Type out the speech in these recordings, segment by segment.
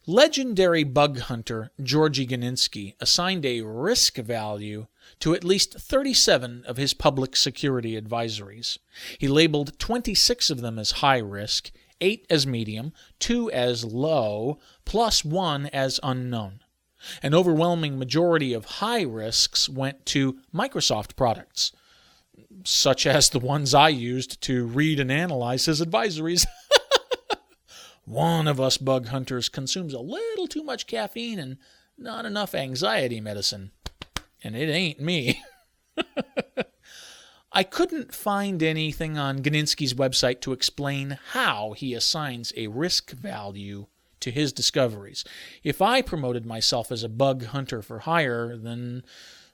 Legendary bug hunter Georgy Guninski assigned a risk value to at least 37 of his public security advisories. He labeled 26 of them as high risk, 8 as medium, 2 as low, plus 1 as unknown. An overwhelming majority of high risks went to Microsoft products, such as the ones I used to read and analyze his advisories. One of us bug hunters consumes a little too much caffeine and not enough anxiety medicine. And it ain't me. I couldn't find anything on Guninski's website to explain how he assigns a risk value to his discoveries. If I promoted myself as a bug hunter for hire, then,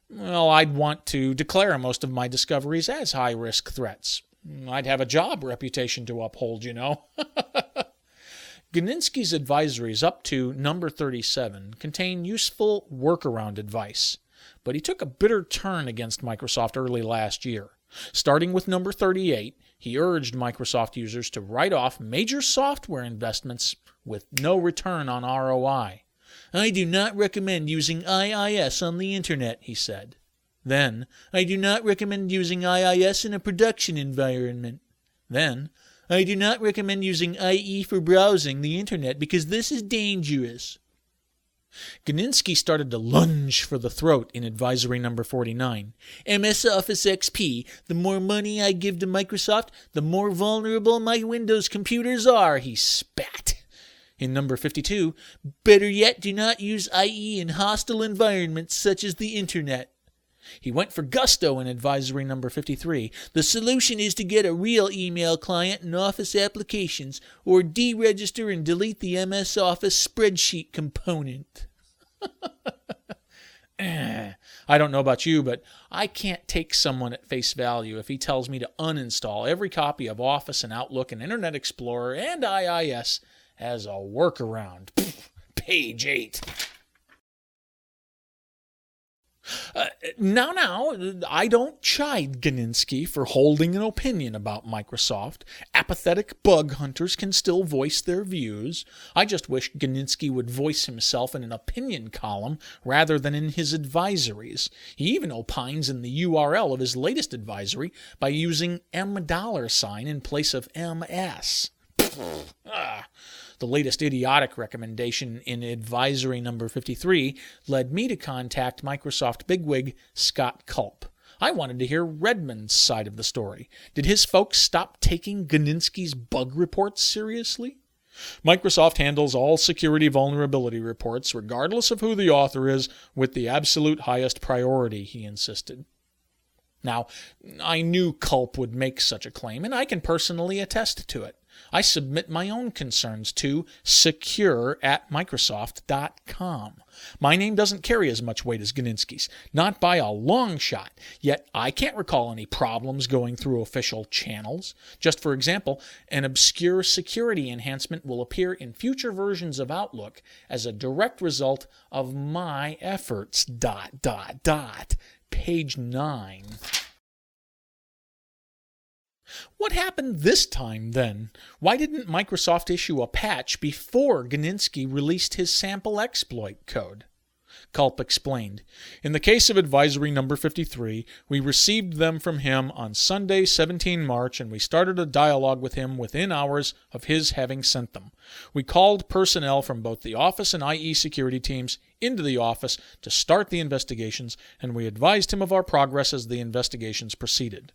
well, I'd want to declare most of my discoveries as high-risk threats. I'd have a job reputation to uphold, you know. Guninski's advisories up to number 37 contain useful workaround advice, but he took a bitter turn against Microsoft early last year. Starting with number 38, he urged Microsoft users to write off major software investments with no return on ROI. I do not recommend using IIS on the internet, he said. Then, I do not recommend using IIS in a production environment. Then, I do not recommend using IE for browsing the internet because this is dangerous. Guninski started to lunge for the throat in advisory number 49. MS Office XP, the more money I give to Microsoft, the more vulnerable my Windows computers are, he spat. In number 52, better yet, do not use IE in hostile environments such as the internet. He went for gusto in advisory number 53. The solution is to get a real email client and Office applications, or deregister and delete the MS Office spreadsheet component. I don't know about you, but I can't take someone at face value if he tells me to uninstall every copy of Office and Outlook and Internet Explorer and IIS as a workaround. Page 8. Now, I don't chide Guninski for holding an opinion about Microsoft. Apathetic bug hunters can still voice their views. I just wish Guninski would voice himself in an opinion column rather than in his advisories. He even opines in the URL of his latest advisory by using $$ in place of MS. The latest idiotic recommendation in advisory number 53 led me to contact Microsoft bigwig Scott Culp. I wanted to hear Redmond's side of the story. Did his folks stop taking Guninski's bug reports seriously? Microsoft handles all security vulnerability reports, regardless of who the author is, with the absolute highest priority, he insisted. Now, I knew Culp would make such a claim, and I can personally attest to it. I submit my own concerns to secure@microsoft.com. My name doesn't carry as much weight as Guninski's, not by a long shot, yet I can't recall any problems going through official channels. Just for example, an obscure security enhancement will appear in future versions of Outlook as a direct result of my efforts, ... Page 9. What happened this time, then? Why didn't Microsoft issue a patch before Guninski released his sample exploit code? Culp explained. In the case of advisory number 53, we received them from him on Sunday, 17 March, and we started a dialogue with him within hours of his having sent them. We called personnel from both the Office and IE security teams into the office to start the investigations, and we advised him of our progress as the investigations proceeded.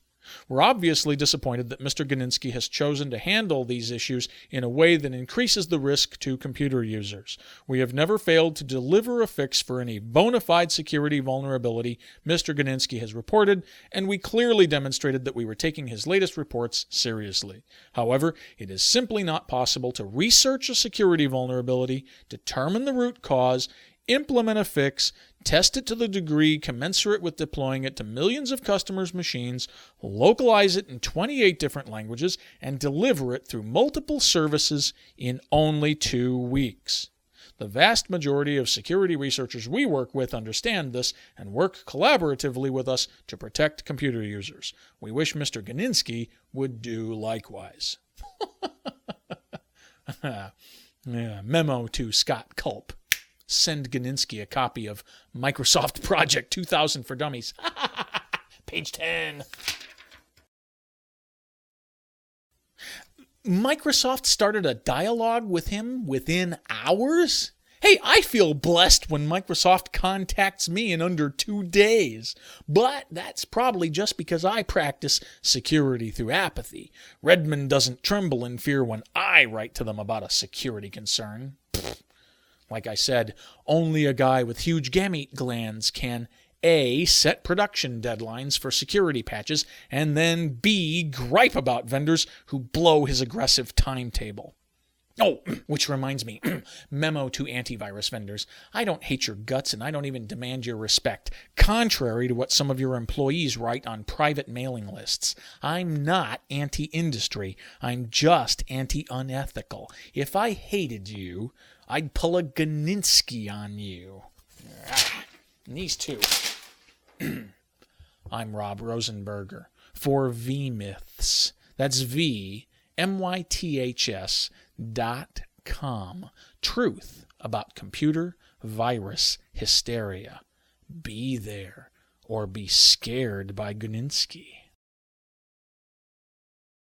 We're obviously disappointed that Mr. Guninski has chosen to handle these issues in a way that increases the risk to computer users. We have never failed to deliver a fix for any bona fide security vulnerability Mr. Guninski has reported, and we clearly demonstrated that we were taking his latest reports seriously. However, it is simply not possible to research a security vulnerability, determine the root cause, implement a fix, test it to the degree commensurate with deploying it to millions of customers' machines, localize it in 28 different languages, and deliver it through multiple services in only 2 weeks. The vast majority of security researchers we work with understand this and work collaboratively with us to protect computer users. We wish Mr. Guninski would do likewise. Memo to Scott Culp. Send Guninski a copy of Microsoft Project 2000 for Dummies. Page 10. Microsoft started a dialogue with him within hours? Hey, I feel blessed when Microsoft contacts me in under 2 days. But that's probably just because I practice security through apathy. Redmond doesn't tremble in fear when I write to them about a security concern. Like I said, only a guy with huge gamete glands can A, set production deadlines for security patches, and then B, gripe about vendors who blow his aggressive timetable. Oh, which reminds me, memo to antivirus vendors. I don't hate your guts and I don't even demand your respect, contrary to what some of your employees write on private mailing lists. I'm not anti-industry. I'm just anti-unethical. If I hated you, I'd pull a Guninski on you. And these two. I'm Rob Rosenberger for VMyths. That's VMyths.com. Truth about computer virus hysteria. Be there or be scared by Guninski.